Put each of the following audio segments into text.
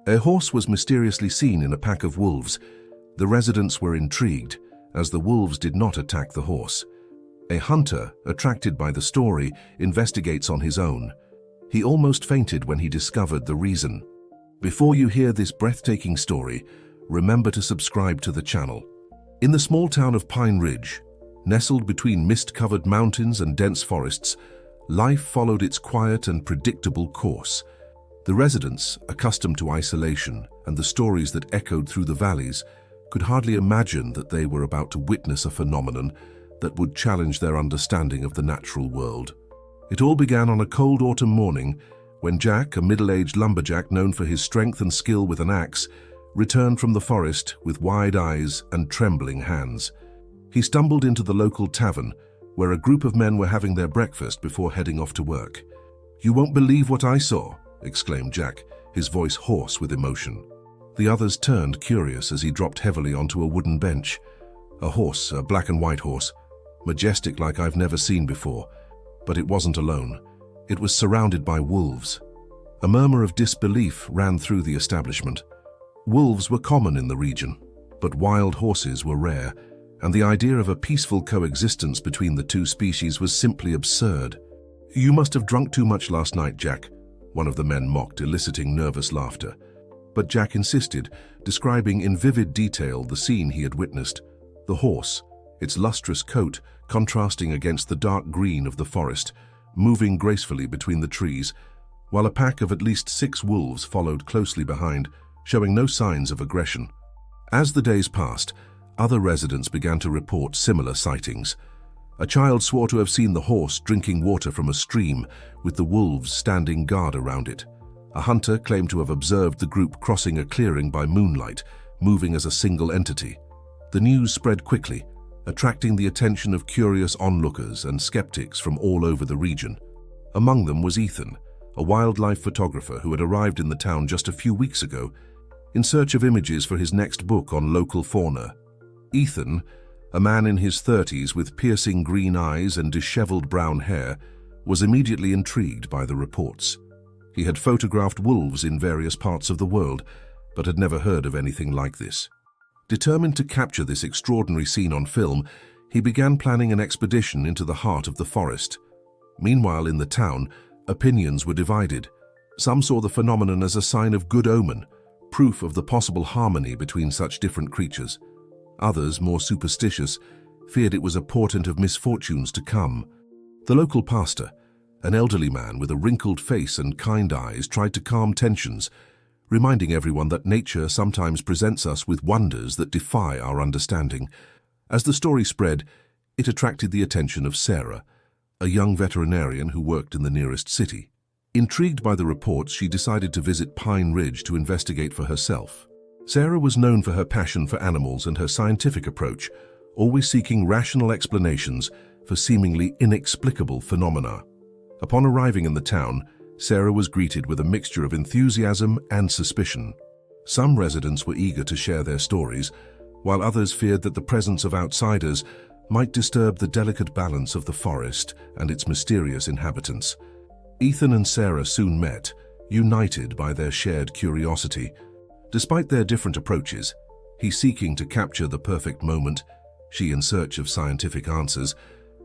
A horse was mysteriously seen in a pack of wolves. The residents were intrigued, as the wolves did not attack the horse. A hunter, attracted by the story, investigates on his own. He almost fainted when he discovered the reason. Before you hear this breathtaking story, remember to subscribe to the channel. In the small town of Pine Ridge, nestled between mist-covered mountains and dense forests, life followed its quiet and predictable course. The residents, accustomed to isolation and the stories that echoed through the valleys, could hardly imagine that they were about to witness a phenomenon that would challenge their understanding of the natural world. It all began on a cold autumn morning when Jack, a middle-aged lumberjack known for his strength and skill with an axe, returned from the forest with wide eyes and trembling hands. He stumbled into the local tavern, where a group of men were having their breakfast before heading off to work. "You won't believe what I saw," exclaimed Jack, his voice hoarse with emotion. The others turned, curious, as he dropped heavily onto a wooden bench. A horse, a black and white horse, majestic like I've never seen before. But it wasn't alone. It was surrounded by wolves. A murmur of disbelief ran through the establishment. Wolves were common in the region, but wild horses were rare, and the idea of a peaceful coexistence between the two species was simply absurd. "You must have drunk too much last night, Jack," one of the men mocked, eliciting nervous laughter. But Jack insisted, describing in vivid detail the scene he had witnessed. The horse, its lustrous coat contrasting against the dark green of the forest, moving gracefully between the trees, while a pack of at least 6 wolves followed closely behind, showing no signs of aggression. As the days passed, other residents began to report similar sightings. A child swore to have seen the horse drinking water from a stream, with the wolves standing guard around it. A hunter claimed to have observed the group crossing a clearing by moonlight, moving as a single entity. The news spread quickly, attracting the attention of curious onlookers and skeptics from all over the region. Among them was Ethan, a wildlife photographer who had arrived in the town just a few weeks ago, in search of images for his next book on local fauna. Ethan, a man in his 30s with piercing green eyes and disheveled brown hair, was immediately intrigued by the reports. He had photographed wolves in various parts of the world, but had never heard of anything like this. Determined to capture this extraordinary scene on film, he began planning an expedition into the heart of the forest. Meanwhile, in the town, opinions were divided. Some saw the phenomenon as a sign of good omen, proof of the possible harmony between such different creatures. Others, more superstitious, feared it was a portent of misfortunes to come. The local pastor, an elderly man with a wrinkled face and kind eyes, tried to calm tensions, reminding everyone that nature sometimes presents us with wonders that defy our understanding. As the story spread, it attracted the attention of Sarah, a young veterinarian who worked in the nearest city. Intrigued by the reports, she decided to visit Pine Ridge to investigate for herself. Sarah was known for her passion for animals and her scientific approach, always seeking rational explanations for seemingly inexplicable phenomena. Upon arriving in the town, Sarah was greeted with a mixture of enthusiasm and suspicion. Some residents were eager to share their stories, while others feared that the presence of outsiders might disturb the delicate balance of the forest and its mysterious inhabitants. Ethan and Sarah soon met, united by their shared curiosity. Despite their different approaches, he seeking to capture the perfect moment, she in search of scientific answers,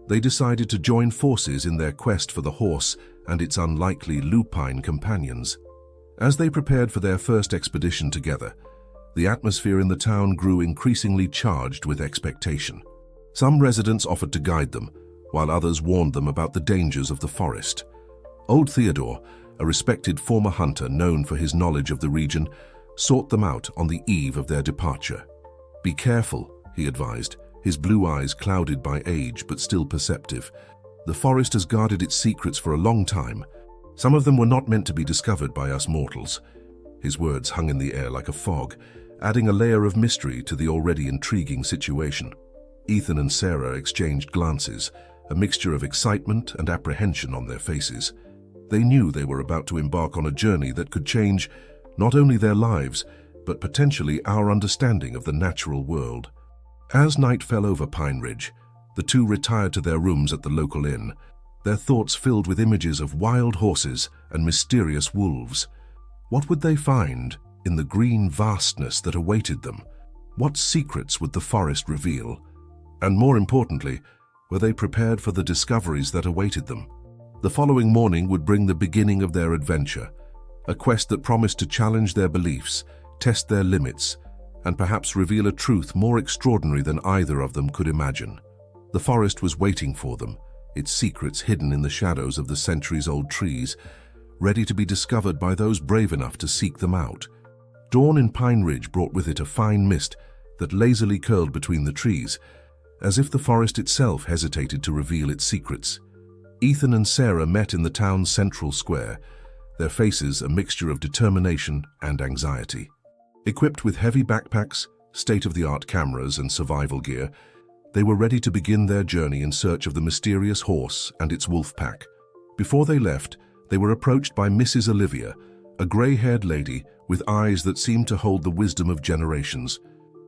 they decided to join forces in their quest for the horse and its unlikely lupine companions. As they prepared for their first expedition together, the atmosphere in the town grew increasingly charged with expectation. Some residents offered to guide them, while others warned them about the dangers of the forest. Old Theodore, a respected former hunter known for his knowledge of the region, sought them out on the eve of their departure. "Be careful," he advised, his blue eyes clouded by age but still perceptive. "The forest has guarded its secrets for a long time. Some of them were not meant to be discovered by us mortals." His words hung in the air like a fog, adding a layer of mystery to the already intriguing situation. Ethan and Sarah exchanged glances, a mixture of excitement and apprehension on their faces. They knew they were about to embark on a journey that could change not only their lives, but potentially our understanding of the natural world. As night fell over Pine Ridge, the two retired to their rooms at the local inn, their thoughts filled with images of wild horses and mysterious wolves. What would they find? in the green vastness that awaited them. What secrets would the forest reveal? And more importantly, were they prepared for the discoveries that awaited them? The following morning would bring the beginning of their adventure, a quest that promised to challenge their beliefs, test their limits, and perhaps reveal a truth more extraordinary than either of them could imagine. The forest was waiting for them, its secrets hidden in the shadows of the centuries-old trees, ready to be discovered by those brave enough to seek them out. Dawn in Pine Ridge brought with it a fine mist that lazily curled between the trees, as if the forest itself hesitated to reveal its secrets. Ethan and Sarah met in the town's central square, their faces a mixture of determination and anxiety. Equipped with heavy backpacks, state-of-the-art cameras, and survival gear, they were ready to begin their journey in search of the mysterious horse and its wolf pack. Before they left, they were approached by Mrs. Olivia, a grey-haired lady with eyes that seemed to hold the wisdom of generations.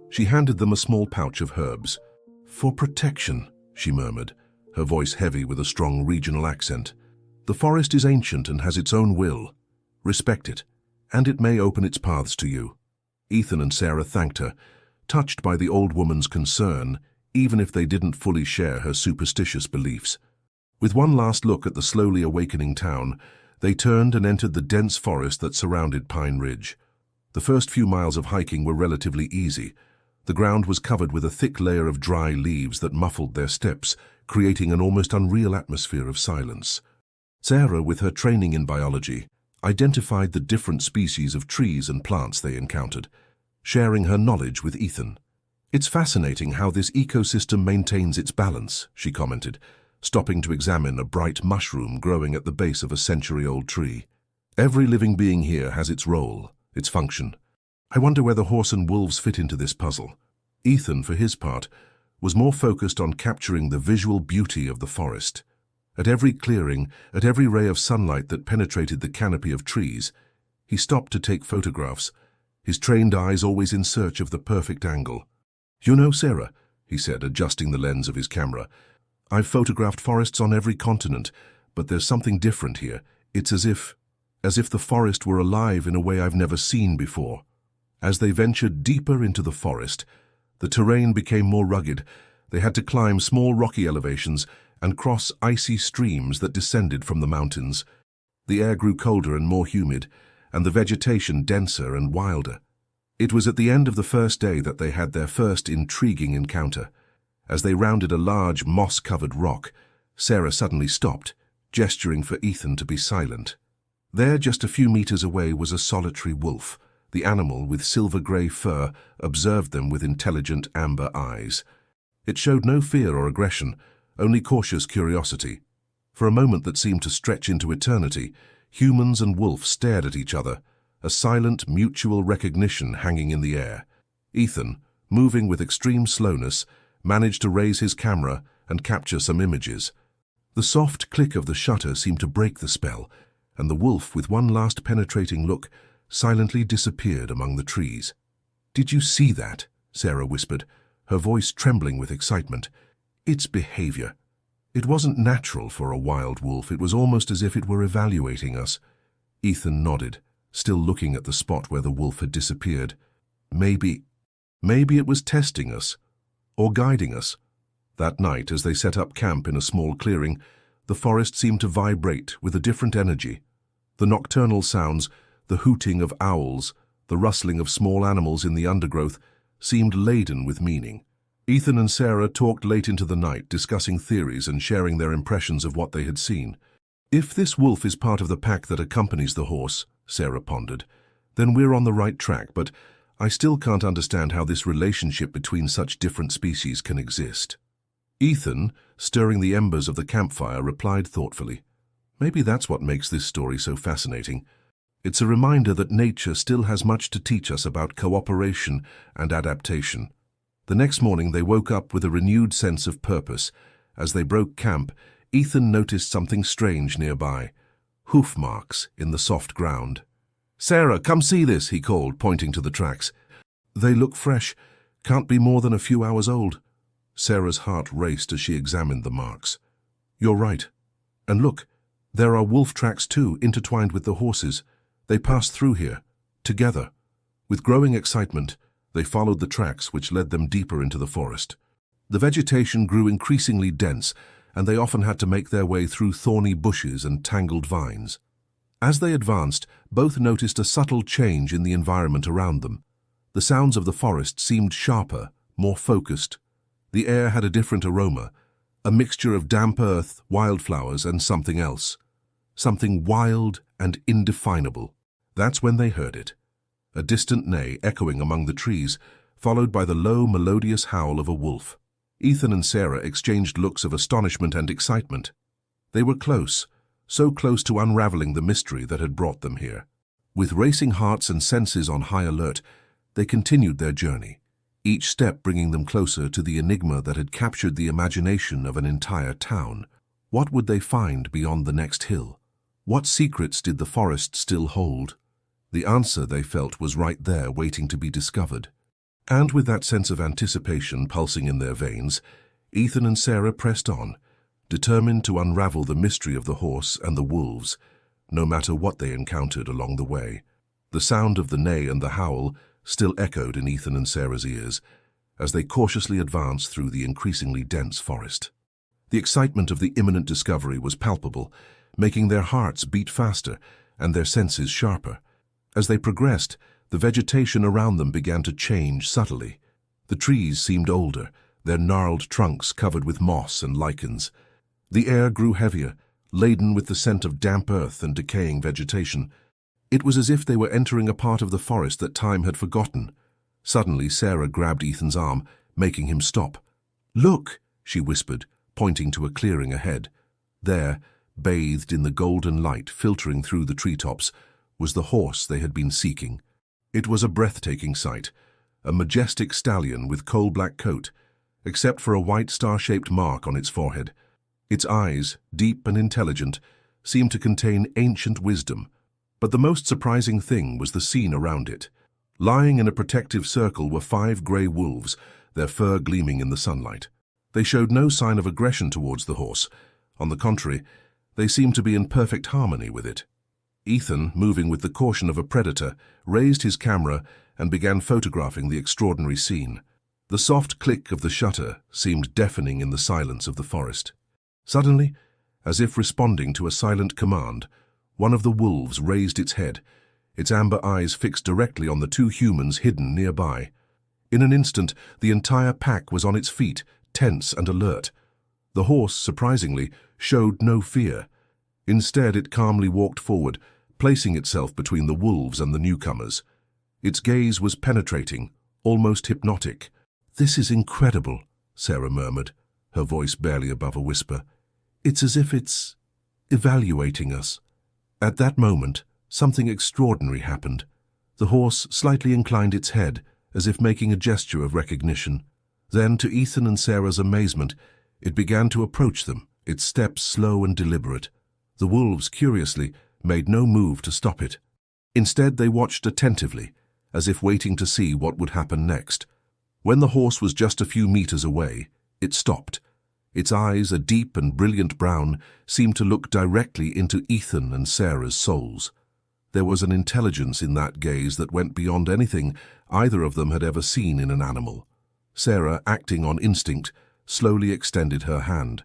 She handed them a small pouch of herbs. "For protection," she murmured, her voice heavy with a strong regional accent. "The forest is ancient and has its own will. Respect it, and it may open its paths to you." Ethan and Sarah thanked her, touched by the old woman's concern, even if they didn't fully share her superstitious beliefs. With one last look at the slowly awakening town, they turned and entered the dense forest that surrounded Pine Ridge. The first few miles of hiking were relatively easy. The ground was covered with a thick layer of dry leaves that muffled their steps, creating an almost unreal atmosphere of silence. Sarah, with her training in biology, identified the different species of trees and plants they encountered, sharing her knowledge with Ethan. "It's fascinating how this ecosystem maintains its balance," she commented, stopping to examine a bright mushroom growing at the base of a century-old tree. "Every living being here has its role, its function. I wonder where the horse and wolves fit into this puzzle." Ethan, for his part, was more focused on capturing the visual beauty of the forest. At every clearing, at every ray of sunlight that penetrated the canopy of trees, he stopped to take photographs, his trained eyes always in search of the perfect angle. "You know, Sarah," he said, adjusting the lens of his camera, "I've photographed forests on every continent, but there's something different here. It's as if the forest were alive in a way I've never seen before." As they ventured deeper into the forest, the terrain became more rugged. They had to climb small rocky elevations and cross icy streams that descended from the mountains. The air grew colder and more humid, and the vegetation denser and wilder. It was at the end of the first day that they had their first intriguing encounter. As they rounded a large, moss-covered rock, Sarah suddenly stopped, gesturing for Ethan to be silent. There, just a few meters away, was a solitary wolf. The animal, with silver-grey fur, observed them with intelligent amber eyes. It showed no fear or aggression, only cautious curiosity. For a moment that seemed to stretch into eternity, humans and wolf stared at each other, a silent, mutual recognition hanging in the air. Ethan, moving with extreme slowness, managed to raise his camera and capture some images. The soft click of the shutter seemed to break the spell, and the wolf, with one last penetrating look, silently disappeared among the trees. "Did you see that?" Sarah whispered, her voice trembling with excitement. "Its behavior. It wasn't natural for a wild wolf. It was almost as if it were evaluating us." Ethan nodded, still looking at the spot where the wolf had disappeared. Maybe it was testing us, or guiding us." That night, as they set up camp in a small clearing, the forest seemed to vibrate with a different energy. The nocturnal sounds, the hooting of owls, the rustling of small animals in the undergrowth, seemed laden with meaning. Ethan and Sarah talked late into the night, discussing theories and sharing their impressions of what they had seen. "If this wolf is part of the pack that accompanies the horse," Sarah pondered, "then we're on the right track, but I still can't understand how this relationship between such different species can exist." Ethan, stirring the embers of the campfire, replied thoughtfully, "Maybe that's what makes this story so fascinating. It's a reminder that nature still has much to teach us about cooperation and adaptation." The next morning they woke up with a renewed sense of purpose. As they broke camp, Ethan noticed something strange nearby, hoof marks in the soft ground. "Sarah, come see this," he called, pointing to the tracks. "They look fresh. Can't be more than a few hours old." Sarah's heart raced as she examined the marks. "You're right. And look, there are wolf tracks too, intertwined with the horses. They passed through here, together." With growing excitement, they followed the tracks which led them deeper into the forest. The vegetation grew increasingly dense, and they often had to make their way through thorny bushes and tangled vines. As they advanced, both noticed a subtle change in the environment around them. The sounds of the forest seemed sharper, more focused. The air had a different aroma, a mixture of damp earth, wildflowers, and something else. Something wild and indefinable. That's when they heard it. A distant neigh echoing among the trees, followed by the low, melodious howl of a wolf. Ethan and Sarah exchanged looks of astonishment and excitement. They were close, so close to unraveling the mystery that had brought them here. With racing hearts and senses on high alert, they continued their journey, each step bringing them closer to the enigma that had captured the imagination of an entire town. What would they find beyond the next hill? What secrets did the forest still hold? The answer, they felt, was right there waiting to be discovered. And with that sense of anticipation pulsing in their veins, Ethan and Sarah pressed on, determined to unravel the mystery of the horse and the wolves, no matter what they encountered along the way. The sound of the neigh and the howl still echoed in Ethan and Sarah's ears as they cautiously advanced through the increasingly dense forest. The excitement of the imminent discovery was palpable, making their hearts beat faster and their senses sharper. As they progressed, the vegetation around them began to change subtly. The trees seemed older, their gnarled trunks covered with moss and lichens. The air grew heavier, laden with the scent of damp earth and decaying vegetation. It was as if they were entering a part of the forest that time had forgotten. Suddenly, Sarah grabbed Ethan's arm, making him stop. "Look," she whispered, pointing to a clearing ahead. There, bathed in the golden light filtering through the treetops, was the horse they had been seeking. It was a breathtaking sight, a majestic stallion with coal-black coat, except for a white star-shaped mark on its forehead. Its eyes, deep and intelligent, seemed to contain ancient wisdom. But the most surprising thing was the scene around it. Lying in a protective circle were 5 grey wolves, their fur gleaming in the sunlight. They showed no sign of aggression towards the horse. On the contrary, they seemed to be in perfect harmony with it. Ethan, moving with the caution of a predator, raised his camera and began photographing the extraordinary scene. The soft click of the shutter seemed deafening in the silence of the forest. Suddenly, as if responding to a silent command, one of the wolves raised its head, its amber eyes fixed directly on the 2 humans hidden nearby. In an instant, the entire pack was on its feet, tense and alert. The horse, surprisingly, showed no fear. Instead, it calmly walked forward, placing itself between the wolves and the newcomers. Its gaze was penetrating, almost hypnotic. "This is incredible," Sarah murmured, her voice barely above a whisper. "It's as if it's evaluating us." At that moment, something extraordinary happened. The horse slightly inclined its head, as if making a gesture of recognition. Then, to Ethan and Sarah's amazement, it began to approach them, its steps slow and deliberate. The wolves, curiously, made no move to stop it. Instead, they watched attentively, as if waiting to see what would happen next. When the horse was just a few meters away, it stopped. Its eyes, a deep and brilliant brown, seemed to look directly into Ethan and Sarah's souls. There was an intelligence in that gaze that went beyond anything either of them had ever seen in an animal. Sarah, acting on instinct, slowly extended her hand.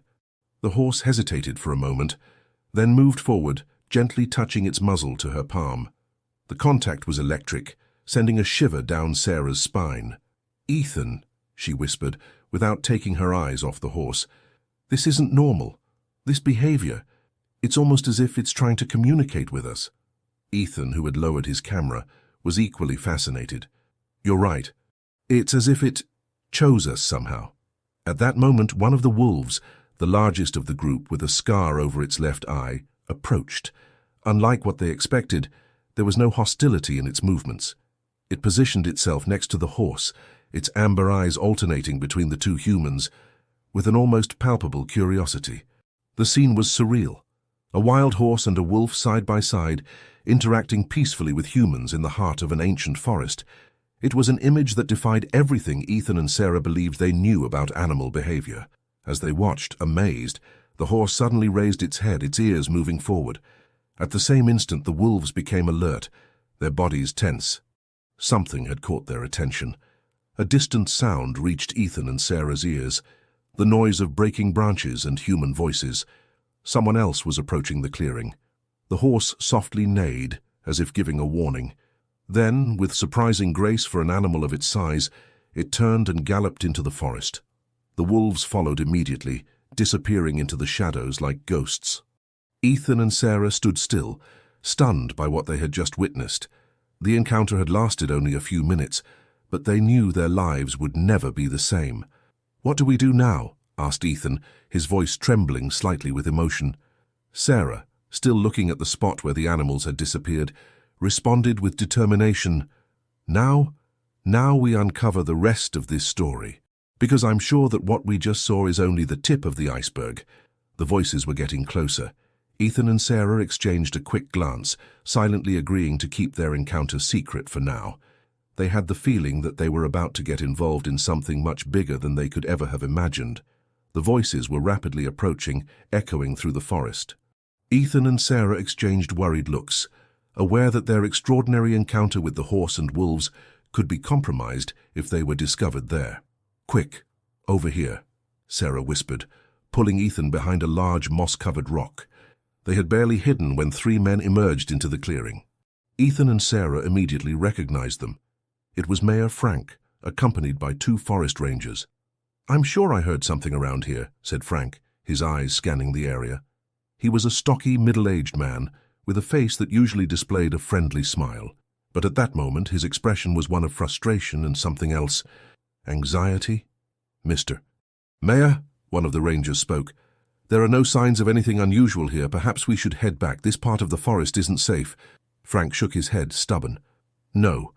The horse hesitated for a moment, then moved forward, gently touching its muzzle to her palm. The contact was electric, sending a shiver down Sarah's spine. "Ethan," she whispered, without taking her eyes off the horse, "this isn't normal. This behavior, it's almost as if it's trying to communicate with us." Ethan, who had lowered his camera, was equally fascinated. "You're right. It's as if it chose us somehow." At that moment, one of the wolves, the largest of the group with a scar over its left eye, approached. Unlike what they expected, there was no hostility in its movements. It positioned itself next to the horse, its amber eyes alternating between the 2 humans, with an almost palpable curiosity. The scene was surreal. A wild horse and a wolf side by side, interacting peacefully with humans in the heart of an ancient forest. It was an image that defied everything Ethan and Sarah believed they knew about animal behavior. As they watched, amazed, the horse suddenly raised its head, its ears moving forward. At the same instant, the wolves became alert, their bodies tense. Something had caught their attention. A distant sound reached Ethan and Sarah's ears, the noise of breaking branches and human voices. Someone else was approaching the clearing. The horse softly neighed, as if giving a warning. Then, with surprising grace for an animal of its size, it turned and galloped into the forest. The wolves followed immediately, disappearing into the shadows like ghosts. Ethan and Sarah stood still, stunned by what they had just witnessed. The encounter had lasted only a few minutes, but they knew their lives would never be the same. "What do we do now?" asked Ethan, his voice trembling slightly with emotion. Sarah, still looking at the spot where the animals had disappeared, responded with determination. Now we uncover the rest of this story, because I'm sure that what we just saw is only the tip of the iceberg." The voices were getting closer. Ethan and Sarah exchanged a quick glance, silently agreeing to keep their encounter secret for now. They had the feeling that they were about to get involved in something much bigger than they could ever have imagined. The voices were rapidly approaching, echoing through the forest. Ethan and Sarah exchanged worried looks, aware that their extraordinary encounter with the horse and wolves could be compromised if they were discovered there. "Quick, over here," Sarah whispered, pulling Ethan behind a large moss-covered rock. They had barely hidden when 3 men emerged into the clearing. Ethan and Sarah immediately recognized them. It was Mayor Frank, accompanied by 2 forest rangers. "I'm sure I heard something around here," said Frank, his eyes scanning the area. He was a stocky, middle-aged man, with a face that usually displayed a friendly smile. But at that moment, his expression was one of frustration and something else. Anxiety? "Mr. Mayor," one of the rangers spoke, "there are no signs of anything unusual here. Perhaps we should head back. This part of the forest isn't safe." Frank shook his head, stubborn. "No,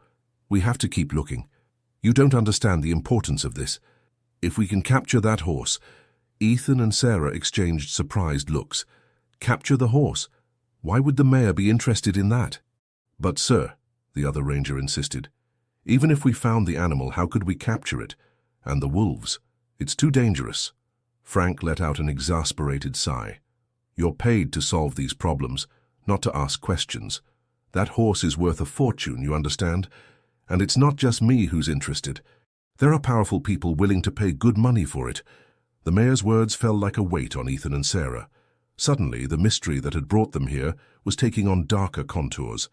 we have to keep looking. You don't understand the importance of this. If we can capture that horse—" Ethan and Sarah exchanged surprised looks. "Capture the horse? Why would the mayor be interested in that?" "But, sir," the other ranger insisted, "even if we found the animal, how could we capture it? And the wolves? It's too dangerous." Frank let out an exasperated sigh. "You're paid to solve these problems, not to ask questions. That horse is worth a fortune, you understand? And it's not just me who's interested. There are powerful people willing to pay good money for it." The mayor's words fell like a weight on Ethan and Sarah. Suddenly, the mystery that had brought them here was taking on darker contours.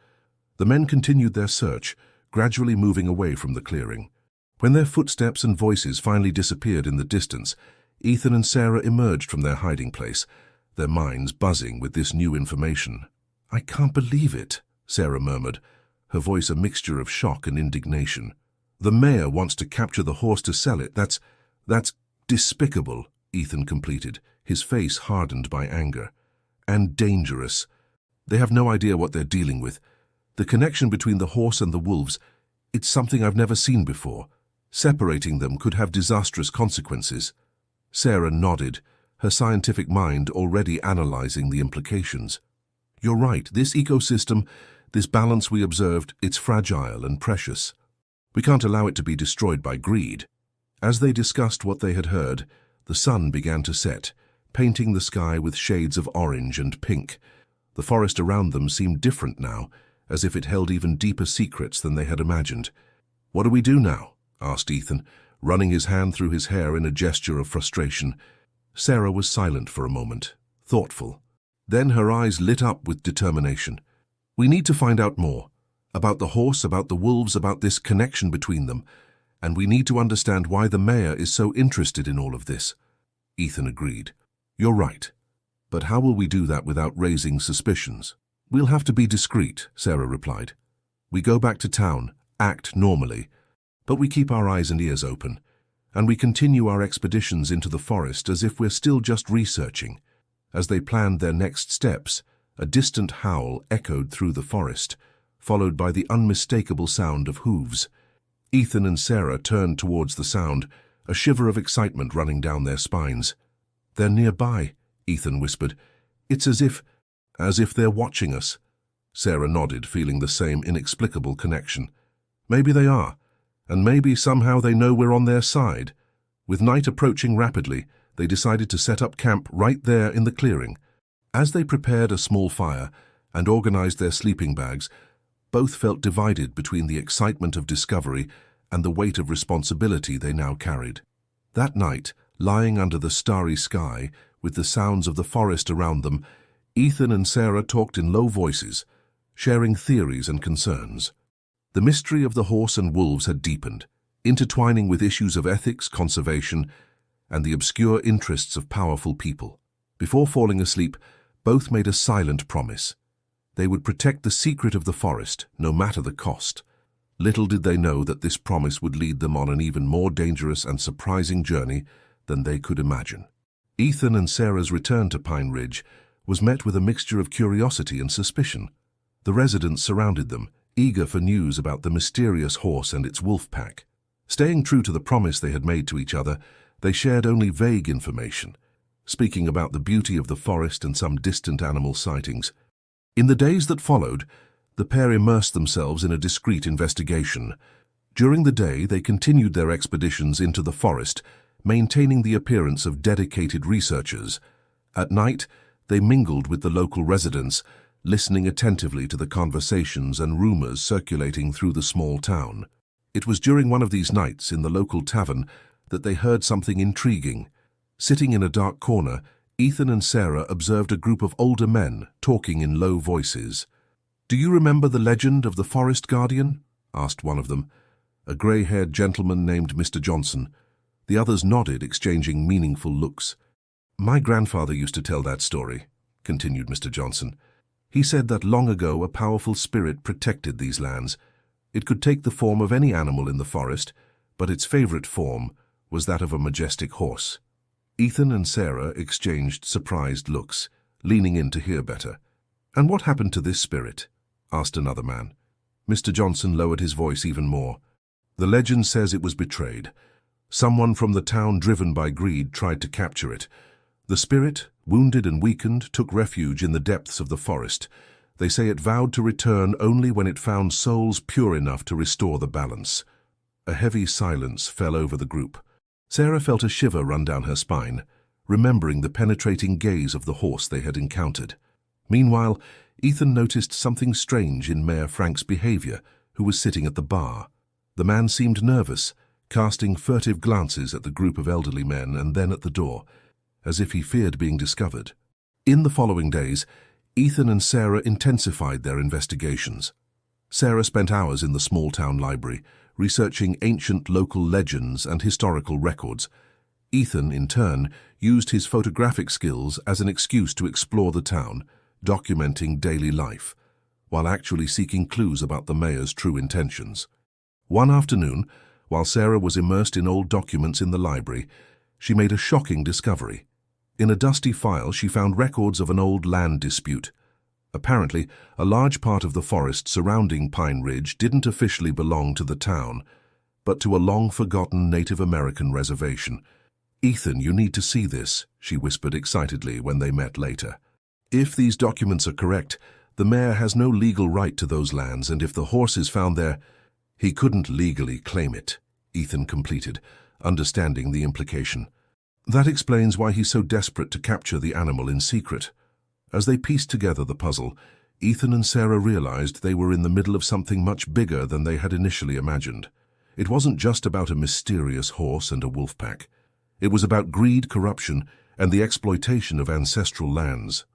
The men continued their search, gradually moving away from the clearing. When their footsteps and voices finally disappeared in the distance, Ethan and Sarah emerged from their hiding place, their minds buzzing with this new information. "I can't believe it," Sarah murmured, her voice a mixture of shock and indignation. "The mayor wants to capture the horse to sell it. That's despicable," Ethan completed, his face hardened by anger. "And dangerous. They have no idea what they're dealing with. The connection between the horse and the wolves, it's something I've never seen before. Separating them could have disastrous consequences." Sarah nodded, her scientific mind already analyzing the implications. "You're right. This ecosystem, this balance we observed, it's fragile and precious. We can't allow it to be destroyed by greed." As they discussed what they had heard, the sun began to set, painting the sky with shades of orange and pink. The forest around them seemed different now, as if it held even deeper secrets than they had imagined. "What do we do now?" asked Ethan, running his hand through his hair in a gesture of frustration. Sarah was silent for a moment, thoughtful. Then her eyes lit up with determination. "We need to find out more. About the horse, about the wolves, about this connection between them. And we need to understand why the mayor is so interested in all of this." Ethan agreed. "You're right. But how will we do that without raising suspicions?" "We'll have to be discreet," Sarah replied. "We go back to town, act normally, but we keep our eyes and ears open, and we continue our expeditions into the forest as if we're still just researching." As they planned their next steps, a distant howl echoed through the forest, followed by the unmistakable sound of hooves. Ethan and Sarah turned towards the sound, a shiver of excitement running down their spines. "They're nearby," Ethan whispered. "It's as if they're watching us." Sarah nodded, feeling the same inexplicable connection. "Maybe they are, and maybe somehow they know we're on their side." With night approaching rapidly, they decided to set up camp right there in the clearing. As they prepared a small fire and organized their sleeping bags, Both felt divided between the excitement of discovery and the weight of responsibility they now carried. That night, lying under the starry sky, with the sounds of the forest around them, Ethan and Sarah talked in low voices, sharing theories and concerns. The mystery of the horse and wolves had deepened, intertwining with issues of ethics, conservation, and the obscure interests of powerful people. Before falling asleep, both made a silent promise. They would protect the secret of the forest, no matter the cost. Little did they know that this promise would lead them on an even more dangerous and surprising journey than they could imagine. Ethan and Sarah's return to Pine Ridge was met with a mixture of curiosity and suspicion. The residents surrounded them, eager for news about the mysterious horse and its wolf pack. Staying true to the promise they had made to each other, they shared only vague information, speaking about the beauty of the forest and some distant animal sightings. In the days that followed, the pair immersed themselves in a discreet investigation. During the day, they continued their expeditions into the forest, maintaining the appearance of dedicated researchers. At night, they mingled with the local residents, listening attentively to the conversations and rumors circulating through the small town. It was during one of these nights in the local tavern that they heard something intriguing. Sitting in a dark corner, Ethan and Sarah observed a group of older men talking in low voices. "Do you remember the legend of the Forest Guardian?" asked one of them, a grey-haired gentleman named Mr. Johnson. The others nodded, exchanging meaningful looks. "My grandfather used to tell that story," continued Mr. Johnson. "He said that long ago a powerful spirit protected these lands. It could take the form of any animal in the forest, but its favorite form was that of a majestic horse." Ethan and Sarah exchanged surprised looks, leaning in to hear better. "And what happened to this spirit?" asked another man. Mr. Johnson lowered his voice even more. "The legend says it was betrayed. Someone from the town, driven by greed, tried to capture it. The spirit, wounded and weakened, took refuge in the depths of the forest. They say it vowed to return only when it found souls pure enough to restore the balance." A heavy silence fell over the group. Sarah felt a shiver run down her spine, remembering the penetrating gaze of the horse they had encountered. Meanwhile, Ethan noticed something strange in Mayor Frank's behavior, who was sitting at the bar. The man seemed nervous, casting furtive glances at the group of elderly men and then at the door, as if he feared being discovered. In the following days, Ethan and Sarah intensified their investigations. Sarah spent hours in the small-town library, researching ancient local legends and historical records. Ethan, in turn, used his photographic skills as an excuse to explore the town, documenting daily life, while actually seeking clues about the mayor's true intentions. One afternoon, while Sarah was immersed in old documents in the library, she made a shocking discovery. In a dusty file, she found records of an old land dispute. Apparently, a large part of the forest surrounding Pine Ridge didn't officially belong to the town, but to a long-forgotten Native American reservation. "Ethan, you need to see this," she whispered excitedly when they met later. "If these documents are correct, the mayor has no legal right to those lands, and if the horse is found there, he couldn't legally claim it," Ethan completed, understanding the implication. "That explains why he's so desperate to capture the animal in secret." As they pieced together the puzzle, Ethan and Sarah realized they were in the middle of something much bigger than they had initially imagined. It wasn't just about a mysterious horse and a wolf pack. It was about greed, corruption, and the exploitation of ancestral lands.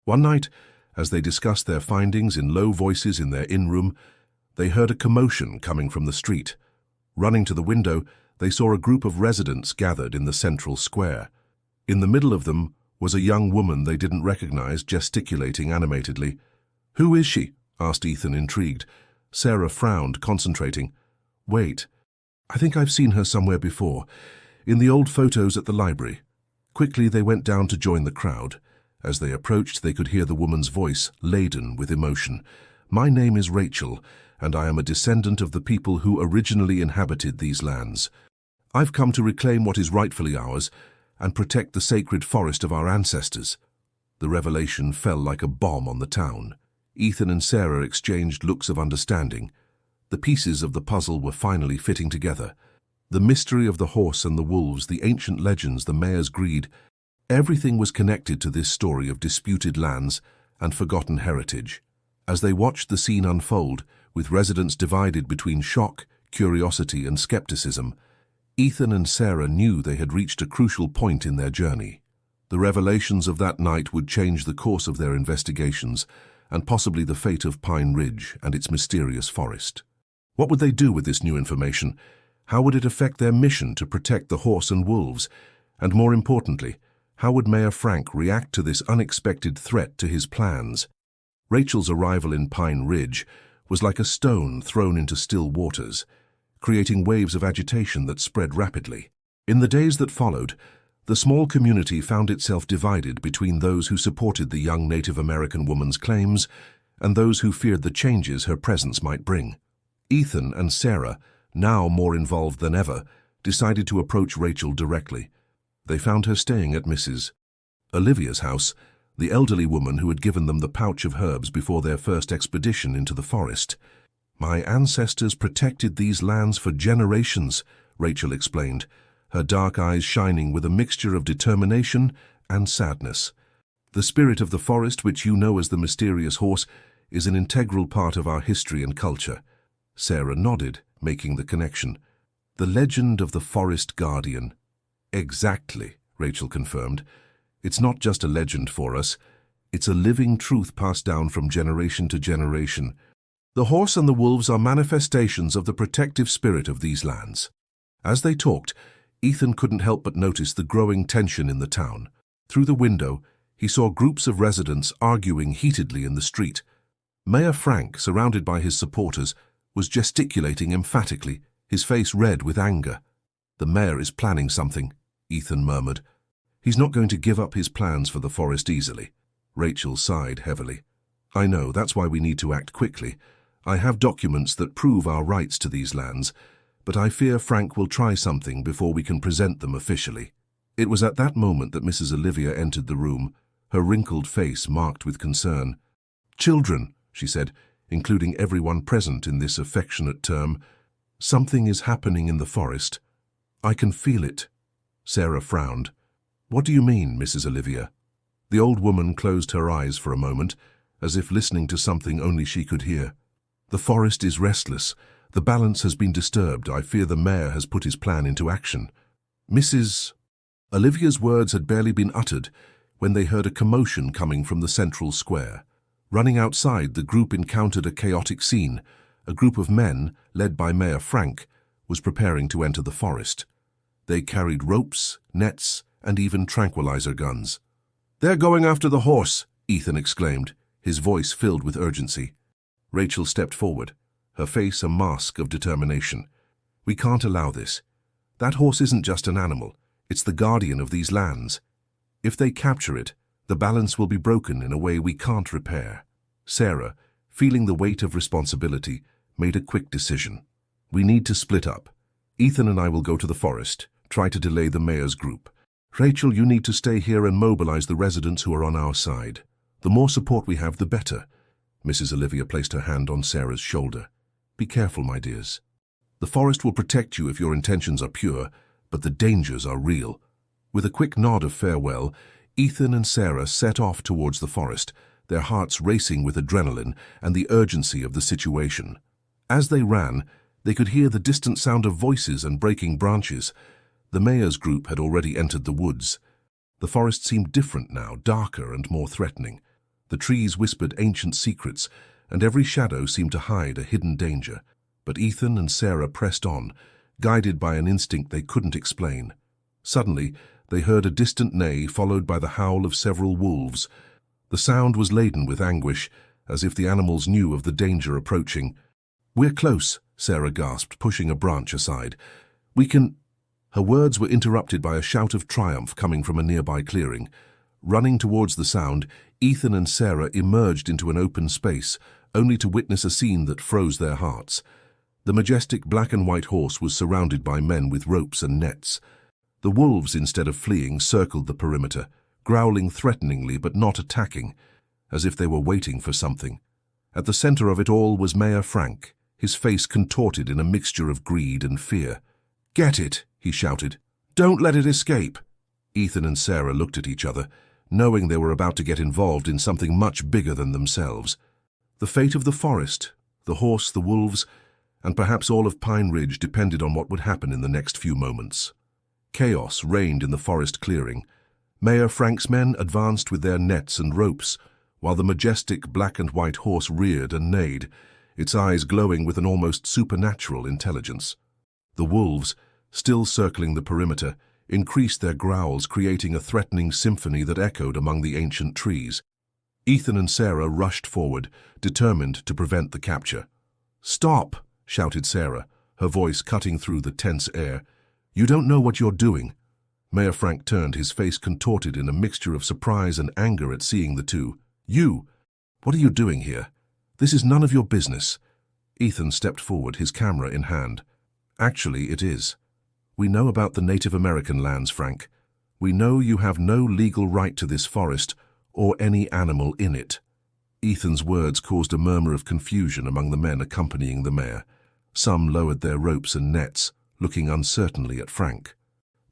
One night, as they discussed their findings in low voices in their inn-room, they heard a commotion coming from the street. Running to the window, they saw a group of residents gathered in the central square. In the middle of them was a young woman they didn't recognize, gesticulating animatedly. "Who is she?" asked Ethan, intrigued. Sarah frowned, concentrating. "Wait, I think I've seen her somewhere before, in the old photos at the library." Quickly they went down to join the crowd. As they approached, they could hear the woman's voice, laden with emotion. "My name is Rachel, and I am a descendant of the people who originally inhabited these lands. I've come to reclaim what is rightfully ours and protect the sacred forest of our ancestors." The revelation fell like a bomb on the town. Ethan and Sarah exchanged looks of understanding. The pieces of the puzzle were finally fitting together. The mystery of the horse and the wolves, the ancient legends, the mayor's greed, everything was connected to this story of disputed lands and forgotten heritage. As they watched the scene unfold, with residents divided between shock, curiosity, and skepticism. Ethan and Sarah knew they had reached a crucial point in their journey. The revelations of that night would change the course of their investigations and possibly the fate of Pine Ridge and its mysterious forest. What would they do with this new information? How would it affect their mission to protect the horse and wolves? And more importantly, how would Mayor Frank react to this unexpected threat to his plans? Rachel's arrival in Pine Ridge was like a stone thrown into still waters, creating waves of agitation that spread rapidly. In the days that followed, the small community found itself divided between those who supported the young Native American woman's claims and those who feared the changes her presence might bring. Ethan and Sarah, now more involved than ever, decided to approach Rachel directly. They found her staying at Mrs. Olivia's house, the elderly woman who had given them the pouch of herbs before their first expedition into the forest. "My ancestors protected these lands for generations," Rachel explained, her dark eyes shining with a mixture of determination and sadness. "The spirit of the forest, which you know as the mysterious horse, is an integral part of our history and culture." Sarah nodded, making the connection. "The legend of the forest guardian." "Exactly," Rachel confirmed. "It's not just a legend for us. It's a living truth passed down from generation to generation. The horse and the wolves are manifestations of the protective spirit of these lands." As they talked, Ethan couldn't help but notice the growing tension in the town. Through the window, he saw groups of residents arguing heatedly in the street. Mayor Frank, surrounded by his supporters, was gesticulating emphatically, his face red with anger. "The mayor is planning something," Ethan murmured. "He's not going to give up his plans for the forest easily." Rachel sighed heavily. "I know, that's why we need to act quickly. I have documents that prove our rights to these lands, but I fear Frank will try something before we can present them officially." It was at that moment that Mrs. Olivia entered the room, her wrinkled face marked with concern. "Children," she said, including everyone present in this affectionate term, "something is happening in the forest. I can feel it." Sarah frowned. "What do you mean, Mrs. Olivia?" The old woman closed her eyes for a moment, as if listening to something only she could hear. "The forest is restless. The balance has been disturbed. I fear the mayor has put his plan into action." Mrs. Olivia's words had barely been uttered when they heard a commotion coming from the central square. Running outside, the group encountered a chaotic scene. A group of men, led by Mayor Frank, was preparing to enter the forest. They carried ropes, nets, and even tranquilizer guns. "They're going after the horse," Ethan exclaimed, his voice filled with urgency. Rachel stepped forward, her face a mask of determination. "We can't allow this. That horse isn't just an animal. It's the guardian of these lands. If they capture it, the balance will be broken in a way we can't repair." Sarah, feeling the weight of responsibility, made a quick decision. "We need to split up. Ethan and I will go to the forest, try to delay the mayor's group. Rachel, you need to stay here and mobilize the residents who are on our side. The more support we have, the better." Mrs. Olivia placed her hand on Sarah's shoulder. "Be careful, my dears. The forest will protect you if your intentions are pure, but the dangers are real." With a quick nod of farewell, Ethan and Sarah set off towards the forest, their hearts racing with adrenaline and the urgency of the situation. As they ran, they could hear the distant sound of voices and breaking branches. The mayor's group had already entered the woods. The forest seemed different now, darker and more threatening. The trees whispered ancient secrets, and every shadow seemed to hide a hidden danger. But Ethan and Sarah pressed on, guided by an instinct they couldn't explain. Suddenly, they heard a distant neigh followed by the howl of several wolves. The sound was laden with anguish, as if the animals knew of the danger approaching. "We're close," Sarah gasped, pushing a branch aside. "We can—" Her words were interrupted by a shout of triumph coming from a nearby clearing. Running towards the sound, Ethan and Sarah emerged into an open space, only to witness a scene that froze their hearts. The majestic black and white horse was surrounded by men with ropes and nets. The wolves, instead of fleeing, circled the perimeter, growling threateningly but not attacking, as if they were waiting for something. At the center of it all was Mayor Frank, his face contorted in a mixture of greed and fear. "Get it!" he shouted. "Don't let it escape!" Ethan and Sarah looked at each other, knowing they were about to get involved in something much bigger than themselves. The fate of the forest, the horse, the wolves, and perhaps all of Pine Ridge depended on what would happen in the next few moments. Chaos reigned in the forest clearing. Mayor Frank's men advanced with their nets and ropes, while the majestic black and white horse reared and neighed, its eyes glowing with an almost supernatural intelligence. The wolves, still circling the perimeter, increased their growls, creating a threatening symphony that echoed among the ancient trees. Ethan and Sarah rushed forward, determined to prevent the capture. "Stop!" shouted Sarah, her voice cutting through the tense air. "You don't know what you're doing." Mayor Frank turned, his face contorted in a mixture of surprise and anger at seeing the two. "You! What are you doing here? This is none of your business." Ethan stepped forward, his camera in hand. "Actually, it is. We know about the Native American lands, Frank. We know you have no legal right to this forest or any animal in it." Ethan's words caused a murmur of confusion among the men accompanying the mayor. Some lowered their ropes and nets, looking uncertainly at Frank.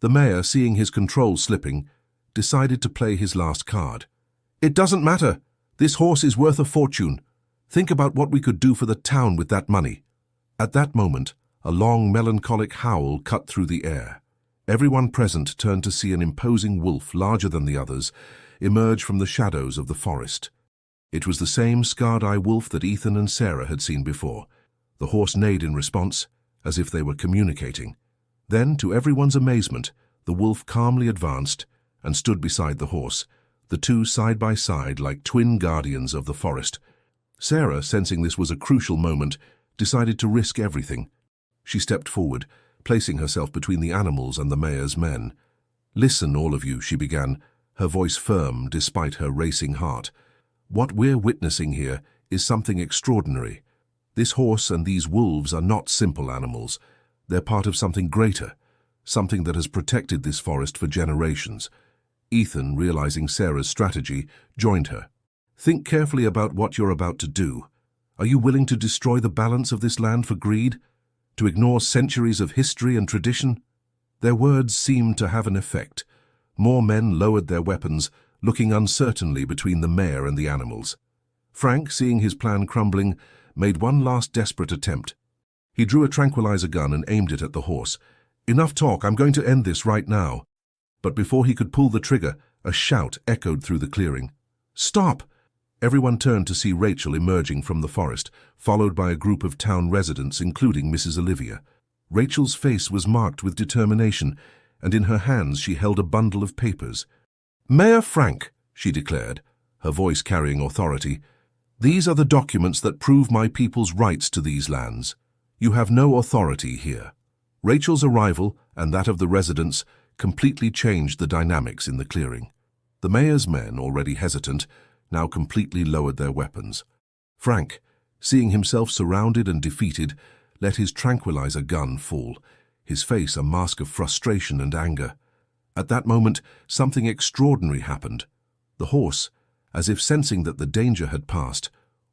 The mayor, seeing his control slipping, decided to play his last card. "It doesn't matter. This horse is worth a fortune. Think about what we could do for the town with that money." At that moment, a long, melancholic howl cut through the air. Everyone present turned to see an imposing wolf, larger than the others, emerge from the shadows of the forest. It was the same scarred-eye wolf that Ethan and Sarah had seen before. The horse neighed in response, as if they were communicating. Then, to everyone's amazement, the wolf calmly advanced and stood beside the horse, the two side by side like twin guardians of the forest. Sarah, sensing this was a crucial moment, decided to risk everything. She stepped forward, placing herself between the animals and the mayor's men. "Listen, all of you," she began, her voice firm despite her racing heart. "What we're witnessing here is something extraordinary. This horse and these wolves are not simple animals. They're part of something greater, something that has protected this forest for generations." Ethan, realizing Sarah's strategy, joined her. "Think carefully about what you're about to do. Are you willing to destroy the balance of this land for greed? To ignore centuries of history and tradition?" Their words seemed to have an effect. More men lowered their weapons, looking uncertainly between the mayor and the animals. Frank, seeing his plan crumbling, made one last desperate attempt. He drew a tranquilizer gun and aimed it at the horse. "Enough talk, I'm going to end this right now." But before he could pull the trigger, a shout echoed through the clearing. "Stop!" Everyone turned to see Rachel emerging from the forest, followed by a group of town residents, including Mrs. Olivia. Rachel's face was marked with determination, and in her hands she held a bundle of papers. "Mayor Frank," she declared, her voice carrying authority, "these are the documents that prove my people's rights to these lands. You have no authority here." Rachel's arrival, and that of the residents, completely changed the dynamics in the clearing. The mayor's men, already hesitant, now completely lowered their weapons. Frank, seeing himself surrounded and defeated, let his tranquilizer gun fall, his face a mask of frustration and anger. At that moment, something extraordinary happened. The horse, as if sensing that the danger had passed,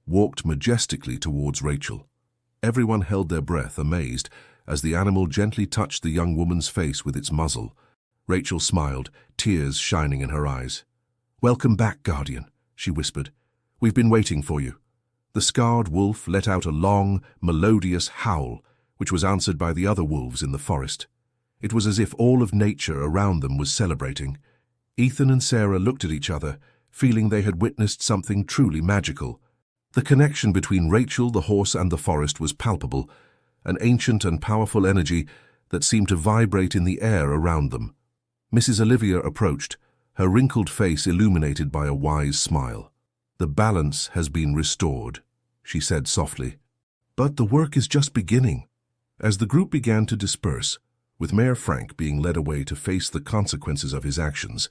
walked majestically towards Rachel. Everyone held their breath, amazed, as the animal gently touched the young woman's face with its muzzle. Rachel smiled, tears shining in her eyes. "Welcome back, Guardian," she whispered. "We've been waiting for you." The scarred wolf let out a long, melodious howl, which was answered by the other wolves in the forest. It was as if all of nature around them was celebrating. Ethan and Sarah looked at each other, feeling they had witnessed something truly magical. The connection between Rachel, the horse, and the forest was palpable, an ancient and powerful energy that seemed to vibrate in the air around them. Mrs. Olivia approached, her wrinkled face illuminated by a wise smile. "The balance has been restored," she said softly. "But the work is just beginning." As the group began to disperse, with Mayor Frank being led away to face the consequences of his actions,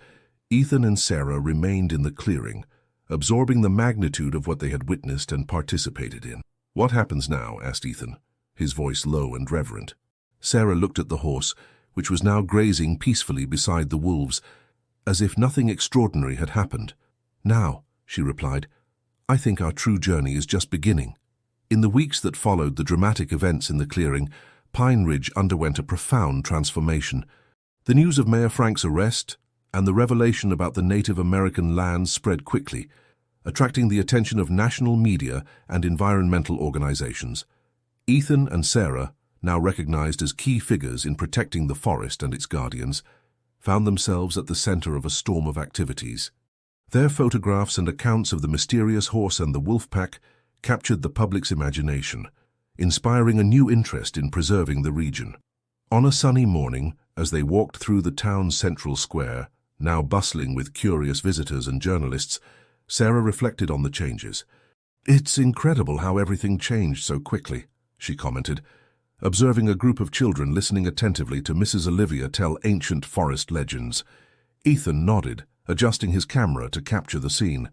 Ethan and Sarah remained in the clearing, absorbing the magnitude of what they had witnessed and participated in. "What happens now?" asked Ethan, his voice low and reverent. Sarah looked at the horse, which was now grazing peacefully beside the wolves, as if nothing extraordinary had happened. "Now," she replied, "I think our true journey is just beginning." In the weeks that followed the dramatic events in the clearing, Pine Ridge underwent a profound transformation. The news of Mayor Frank's arrest and the revelation about the Native American lands spread quickly. attracting the attention of national media and environmental organizations. Ethan and Sarah, now recognized as key figures in protecting the forest and its guardians, found themselves at the center of a storm of activities. Their photographs and accounts of the mysterious horse and the wolf pack captured the public's imagination, inspiring a new interest in preserving the region. On a sunny morning, as they walked through the town's central square, now bustling with curious visitors and journalists, Sarah reflected on the changes. "It's incredible how everything changed so quickly," she commented, observing a group of children listening attentively to Mrs. Olivia tell ancient forest legends. Ethan nodded, adjusting his camera to capture the scene.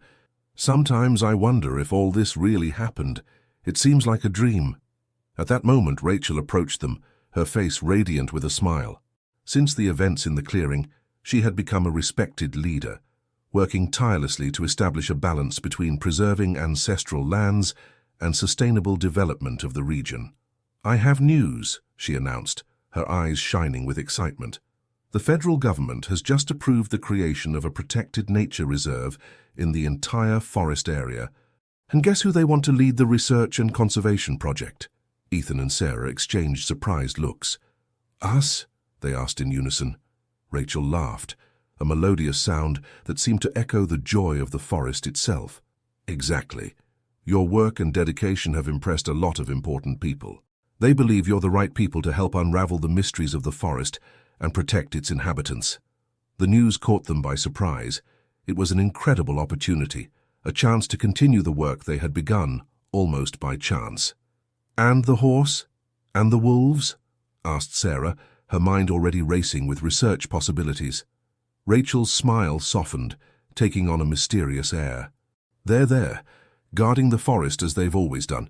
"Sometimes I wonder if all this really happened. It seems like a dream." At that moment, Rachel approached them, her face radiant with a smile. Since the events in the clearing, she had become a respected leader, working tirelessly to establish a balance between preserving ancestral lands and sustainable development of the region. "I have news," she announced, her eyes shining with excitement. "The federal government has just approved the creation of a protected nature reserve in the entire forest area. And guess who they want to lead the research and conservation project?" Ethan and Sarah exchanged surprised looks. "Us?" they asked in unison. Rachel laughed, a melodious sound that seemed to echo the joy of the forest itself. "Exactly. Your work and dedication have impressed a lot of important people. They believe you're the right people to help unravel the mysteries of the forest and protect its inhabitants." The news caught them by surprise. It was an incredible opportunity, a chance to continue the work they had begun, almost by chance. "And the horse? And the wolves?" asked Sarah, her mind already racing with research possibilities. Rachel's smile softened, taking on a mysterious air. "They're there, guarding the forest as they've always done.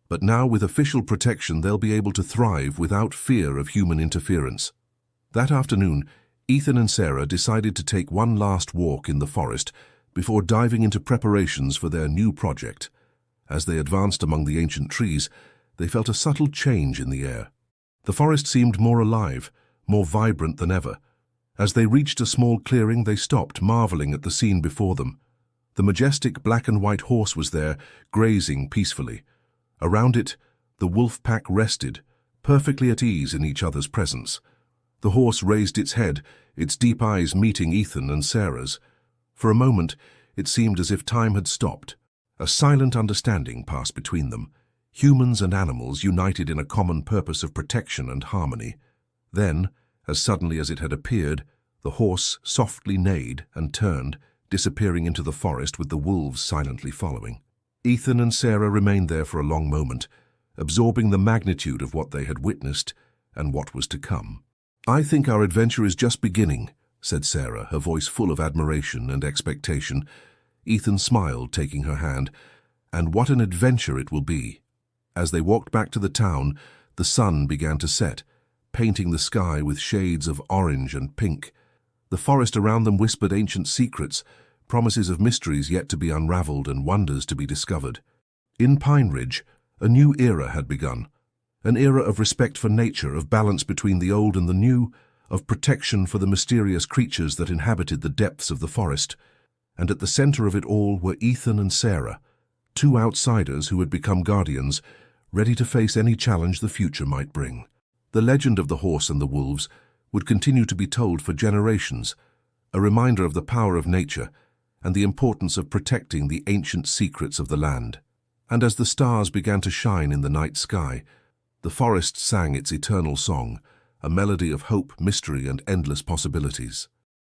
But now with official protection they'll be able to thrive without fear of human interference." That afternoon, Ethan and Sarah decided to take one last walk in the forest before diving into preparations for their new project. As they advanced among the ancient trees, they felt a subtle change in the air. The forest seemed more alive, more vibrant than ever. As they reached a small clearing, they stopped, marveling at the scene before them. The majestic black and white horse was there, grazing peacefully. Around it, the wolf pack rested, perfectly at ease in each other's presence. The horse raised its head, its deep eyes meeting Ethan and Sarah's. For a moment, it seemed as if time had stopped. A silent understanding passed between them, humans and animals united in a common purpose of protection and harmony. Then, as suddenly as it had appeared, the horse softly neighed and turned, disappearing into the forest with the wolves silently following. Ethan and Sarah remained there for a long moment, absorbing the magnitude of what they had witnessed and what was to come. "I think our adventure is just beginning," said Sarah, her voice full of admiration and expectation. Ethan smiled, taking her hand. "And what an adventure it will be." As they walked back to the town, the sun began to set, painting the sky with shades of orange and pink. The forest around them whispered ancient secrets, promises of mysteries yet to be unraveled and wonders to be discovered. In Pine Ridge, a new era had begun, an era of respect for nature, of balance between the old and the new, of protection for the mysterious creatures that inhabited the depths of the forest. And at the center of it all were Ethan and Sarah, two outsiders who had become guardians, ready to face any challenge the future might bring. The legend of the horse and the wolves would continue to be told for generations, a reminder of the power of nature and the importance of protecting the ancient secrets of the land. And as the stars began to shine in the night sky, the forest sang its eternal song, a melody of hope, mystery, and endless possibilities.